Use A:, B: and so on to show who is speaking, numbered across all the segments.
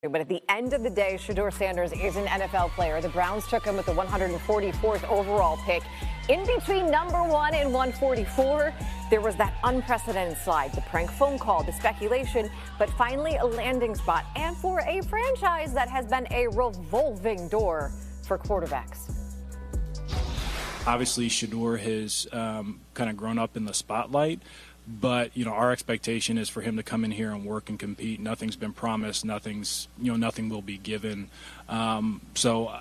A: But at the end of the day, Shedeur Sanders is an NFL player. The Browns took him with the 144th overall pick. In between number 1 and 144, there was that unprecedented slide, the prank phone call, the speculation, but finally a landing spot. And for a franchise that has been a revolving door for quarterbacks.
B: Obviously, Shedeur has kind of grown up in the spotlight. But, our expectation is for him to come in here and work and compete. Nothing's been promised. Nothing will be given. So,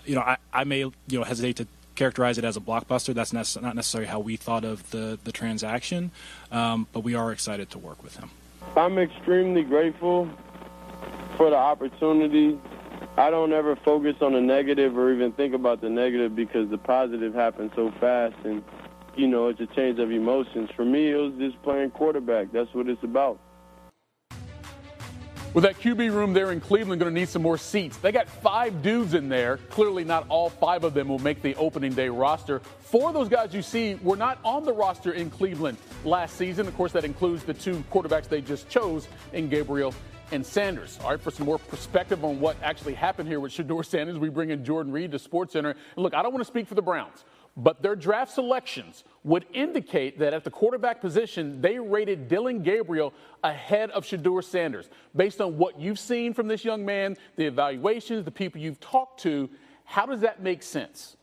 B: I may, hesitate to characterize it as a blockbuster. That's not necessarily how we thought of the transaction. But we are excited to work with him.
C: I'm extremely grateful for the opportunity. I don't ever focus on the negative or even think about the negative because the positive happens so fast. And it's a change of emotions. For me, it was just playing quarterback. That's what it's about.
D: With that QB room there in Cleveland, going to need some more seats. They got 5 dudes in there. Clearly not all 5 of them will make the opening day roster. 4 of those guys you see were not on the roster in Cleveland last season. Of course, that includes the 2 quarterbacks they just chose in Gabriel and Sanders. All right, for some more perspective on what actually happened here with Shedeur Sanders, we bring in Jordan Reed to SportsCenter. And look, I don't want to speak for the Browns, but their draft selections would indicate that at the quarterback position, they rated Dillon Gabriel ahead of Shedeur Sanders. Based on what you've seen from this young man, the evaluations, the people you've talked to, how does that make sense?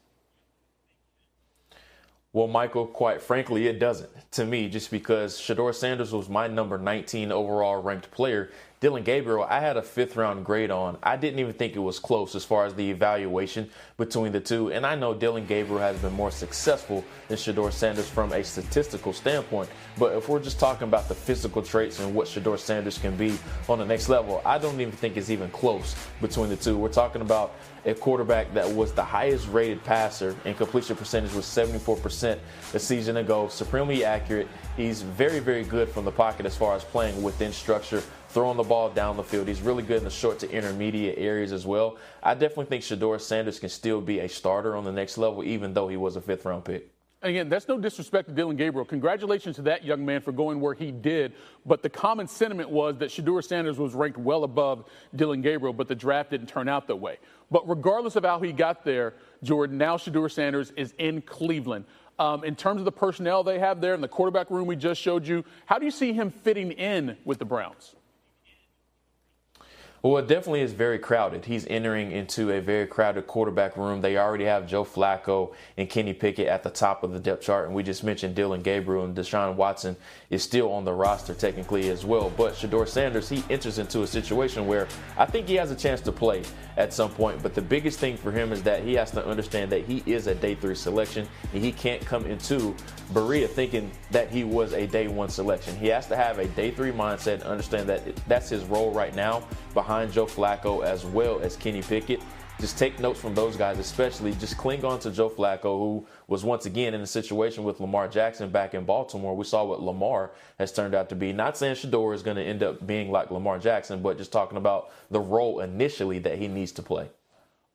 E: Well, Michael, quite frankly, it doesn't to me, just because Shedeur Sanders was my number 19 overall ranked player. Dillon Gabriel, I had a 5th-round grade on. I didn't even think it was close as far as the evaluation between the two. And I know Dillon Gabriel has been more successful than Shedeur Sanders from a statistical standpoint. But if we're just talking about the physical traits and what Shedeur Sanders can be on the next level, I don't even think it's even close between the two. We're talking about a quarterback that was the highest rated passer, and completion percentage was 74% a season ago. Supremely accurate. He's very, very good from the pocket as far as playing within structure, throwing the ball down the field. He's really good in the short to intermediate areas as well. I definitely think Shedeur Sanders can still be a starter on the next level, even though he was a 5th-round pick.
D: Again, that's no disrespect to Dillon Gabriel. Congratulations to that young man for going where he did. But the common sentiment was that Shedeur Sanders was ranked well above Dillon Gabriel, but the draft didn't turn out that way. But regardless of how he got there, Jordan, now Shedeur Sanders is in Cleveland. In terms of the personnel they have there in the quarterback room we just showed you, how do you see him fitting in with the Browns?
E: Well, it definitely is very crowded. He's entering into a very crowded quarterback room. They already have Joe Flacco and Kenny Pickett at the top of the depth chart. And we just mentioned Dillon Gabriel, and Deshaun Watson is still on the roster technically as well. But Shedeur Sanders, he enters into a situation where I think he has a chance to play at some point. But the biggest thing for him is that he has to understand that he is a day 3 selection, and he can't come into Berea thinking that he was a day 1 selection. He has to have a day 3 mindset and understand that that's his role right now behind Joe Flacco as well as Kenny Pickett. Just take notes from those guys, especially. Just cling on to Joe Flacco, who was once again in a situation with Lamar Jackson back in Baltimore. We saw what Lamar has turned out to be. Not saying Shedeur is going to end up being like Lamar Jackson, but just talking about the role initially that he needs to play.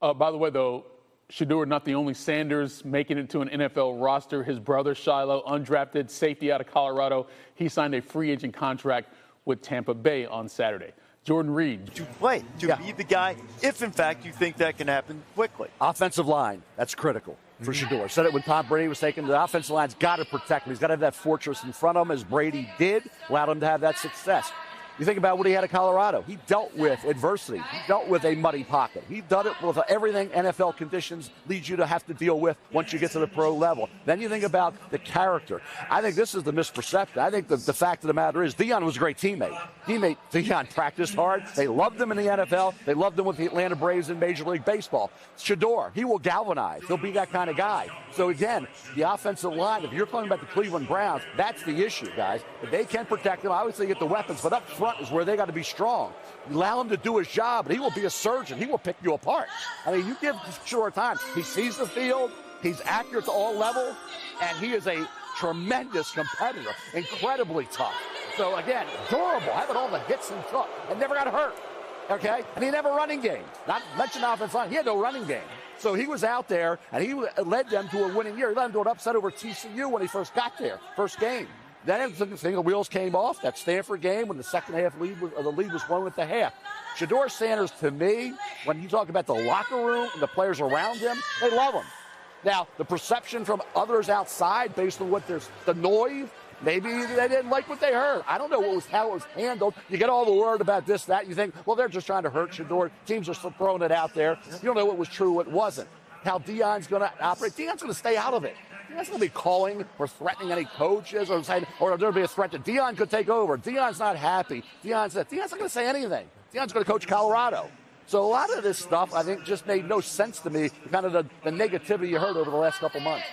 D: By the way, though, Shedeur not the only Sanders making it to an NFL roster. His brother Shiloh, undrafted safety out of Colorado, he signed a free agent contract with Tampa Bay on Saturday. Jordan Reed.
F: To play, to be the guy, if in fact you think that can happen quickly.
G: Offensive line, that's critical for Shedeur. Said it when Tom Brady was taken. The offensive line's got to protect him. He's got to have that fortress in front of him, as Brady did, allowed him to have that success. You think about what he had at Colorado. He dealt with adversity. He dealt with a muddy pocket. He done it with everything NFL conditions lead you to have to deal with once you get to the pro level. Then you think about the character. I think this is the misperception. I think the fact of the matter is Deion was a great teammate. Deion practiced hard. They loved him in the NFL. They loved him with the Atlanta Braves in Major League Baseball. Shedeur, he will galvanize. He'll be that kind of guy. So, again, the offensive line, if you're talking about the Cleveland Browns, that's the issue, guys. If they can protect him, obviously get the weapons, but up front is where they got to be strong. You allow him to do his job, and he will be a surgeon. He will pick you apart. I mean, you give Shedeur time. He sees the field. He's accurate to all levels, and he is a tremendous competitor, incredibly tough. So, again, durable, having all the hits and took, and never got hurt. Okay? And he never running game. Not mention offensive line. He had no running game. So he was out there, and he led them to a winning year. He led them to an upset over TCU when he first got there, first game. Then the wheels came off. That Stanford game when the second half lead was won at the half. Shedeur Sanders, to me, when you talk about the locker room and the players around him, they love him. Now, the perception from others outside based on what there's the noise, maybe they didn't like what they heard. I don't know how it was handled. You get all the word about this, that. You think, well, they're just trying to hurt Shedeur. Teams are still throwing it out there. You don't know what was true, what wasn't. How Deion's going to operate. Deion's going to stay out of it. He's not going to be calling or threatening any coaches or saying, or there'll be a threat that Deion could take over. Deion's not happy. Deion's not going to say anything. Deion's going to coach Colorado. So a lot of this stuff, I think, just made no sense to me, kind of the negativity you heard over the last couple months.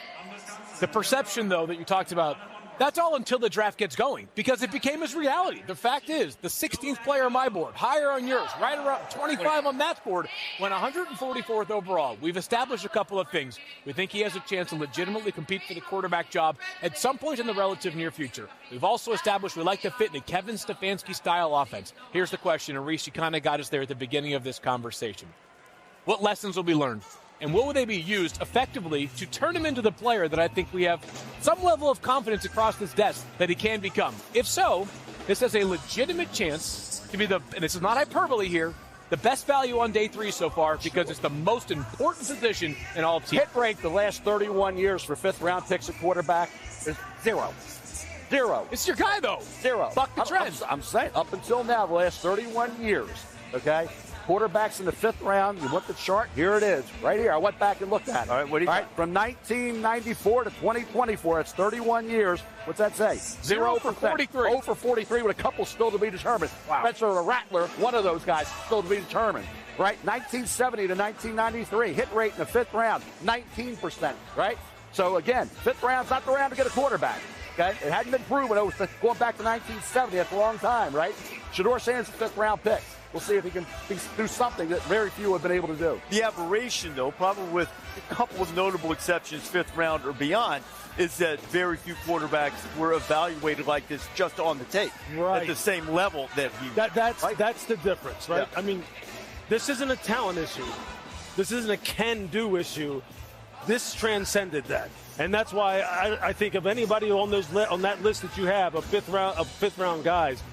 H: The perception, though, that you talked about, that's all until the draft gets going, because it became his reality. The fact is, the 16th player on my board, higher on yours, right around 25 on Matt's board, went 144th overall. We've established a couple of things. We think he has a chance to legitimately compete for the quarterback job at some point in the relative near future. We've also established we like to fit in a Kevin Stefanski-style offense. Here's the question, and Reese, you kind of got us there at the beginning of this conversation. What lessons will be learned? And will they be used effectively to turn him into the player that I think we have some level of confidence across this desk that he can become? If so, this has a legitimate chance to be and this is not hyperbole here, the best value on day 3 so far because it's the most important position in all teams.
G: Hit rate the last 31 years for fifth-round picks at quarterback is 0. 0.
H: It's your guy, though.
G: 0.
H: Buck the trend.
G: I'm saying up until now, the last 31 years, okay? Quarterbacks in the 5th round, you want the chart? Here it is, right here. I went back and looked at it.
F: All right, what do you got?
G: From 1994 to 2024, it's 31 years. What's that say?
H: 0 for 43.
G: 0 for 43 with a couple still to be determined.
H: Wow.
G: Spencer the Rattler, one of those guys, still to be determined. Right? 1970 to 1993, hit rate in the 5th round, 19%, right? So, again, 5th round's not the round to get a quarterback. Okay? It hadn't been proven. It was going back to 1970. That's a long time, right? Shedeur Sanders, 5th-round pick. We'll see if he can do something that very few have been able to do.
F: The aberration, though, probably with a couple of notable exceptions, 5th round or beyond, is that very few quarterbacks were evaluated like this just on the tape.
I: Right.
F: At the same level that he
I: That's the difference, right?
F: Yeah.
I: I mean, this isn't a talent issue. This isn't a can-do issue. This transcended that. And that's why I think of anybody on that list that you have of fifth round guys,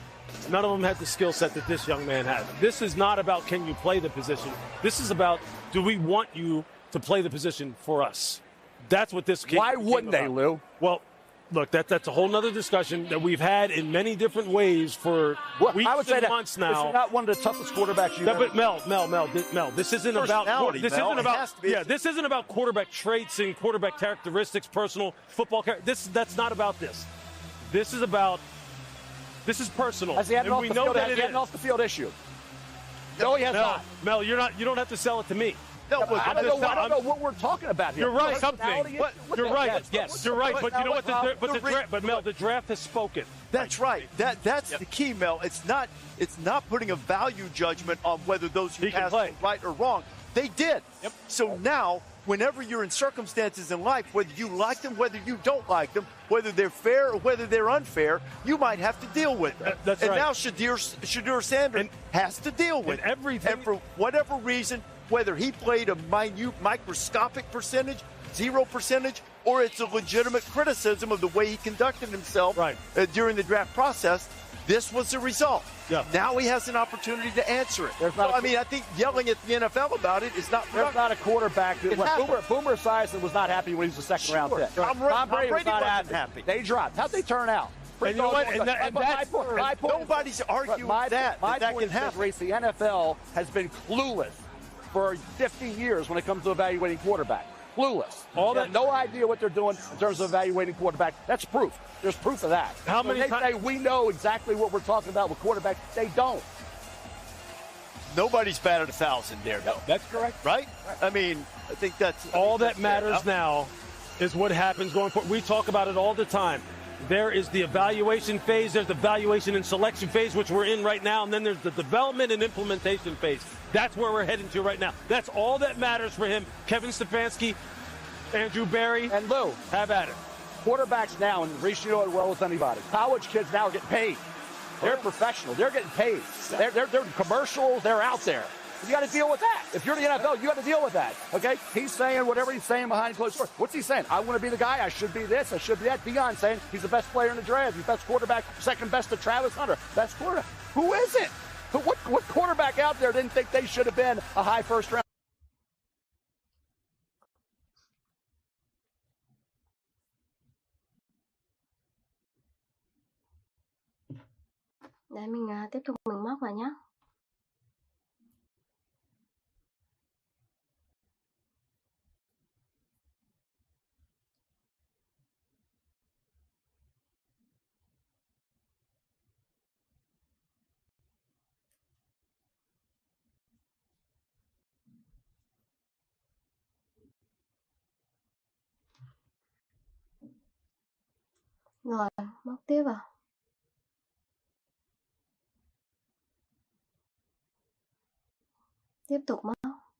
I: none of them had the skill set that this young man had. This is not about can you play the position. This is about do we want you to play the position for us. That's what this came.
G: Why wouldn't they, Lou?
I: Well, look, that's a whole nother discussion that we've had in many different ways for weeks
G: I would say
I: and
G: that
I: months now.
G: This is not one of the toughest quarterbacks you've ever.
I: But Mel, this isn't about this isn't about quarterback traits and quarterback characteristics, personal football character. That's not about this. This is personal.
G: Has he had an off the field issue? No, he has not.
I: Mel, you don't have to sell it to me.
G: No, I don't know what we're talking about here.
I: You're right. You're right.
H: Yes.
I: You're right. But you know what? Mel, the draft has spoken.
F: That's right. That's the key, Mel. It's not putting a value judgment on whether those who passed were right or wrong. They did.
I: Yep.
F: So now, whenever you're in circumstances in life, whether you like them, whether you don't like them, whether they're fair or whether they're unfair, you might have to deal with them.
I: That's
F: and
I: right.
F: now Shedeur Sanders has to deal with
I: everything.
F: And for whatever reason, whether he played a minute, microscopic percentage, 0%, or it's a legitimate criticism of the way he conducted himself during the draft process, this was the result.
I: Yeah.
F: Now he has an opportunity to answer it. I think yelling at the NFL about it is not.
G: There's not a quarterback. Boomer Esiason was not happy when he was a second-round pick.
F: Tom Brady was not happy.
G: They dropped. How'd they turn out?
I: And you know what?
G: My point
F: nobody's arguing that can happen.
G: The NFL has been clueless for 50 years when it comes to evaluating quarterback. Clueless. No idea what they're doing in terms of evaluating quarterback. That's proof. There's proof of that.
I: How many times?
G: They say we know exactly what we're talking about with quarterback. They don't.
F: Nobody's batted 1,000 there, though.
I: That's correct.
F: Right? I mean, I think that's
I: all that matters now is what happens going forward. We talk about it all the time. There is the evaluation phase. There's the evaluation and selection phase, which we're in right now. And then there's the development and implementation phase. That's where we're heading to right now. That's all that matters for him. Kevin Stefanski, Andrew Berry,
G: and Lou.
I: Have at it.
G: Quarterbacks now, and Reese, you know it well as anybody. College kids now are getting paid. They're professional. They're getting paid. They're commercials. They're out there. You got to deal with that. If you're the NFL, you got to deal with that. Okay? He's saying whatever he's saying behind closed doors. What's he saying? I want to be the guy. I should be this. I should be that. Deion's saying he's the best player in the draft. He's best quarterback, second best to Travis Hunter. Best quarterback. Who is it? What quarterback out there didn't think they should have been a high first round?
J: Để mình tiếp tục mình móc vào nhé. Rồi, móc tiếp vào. Tiếp tục móc.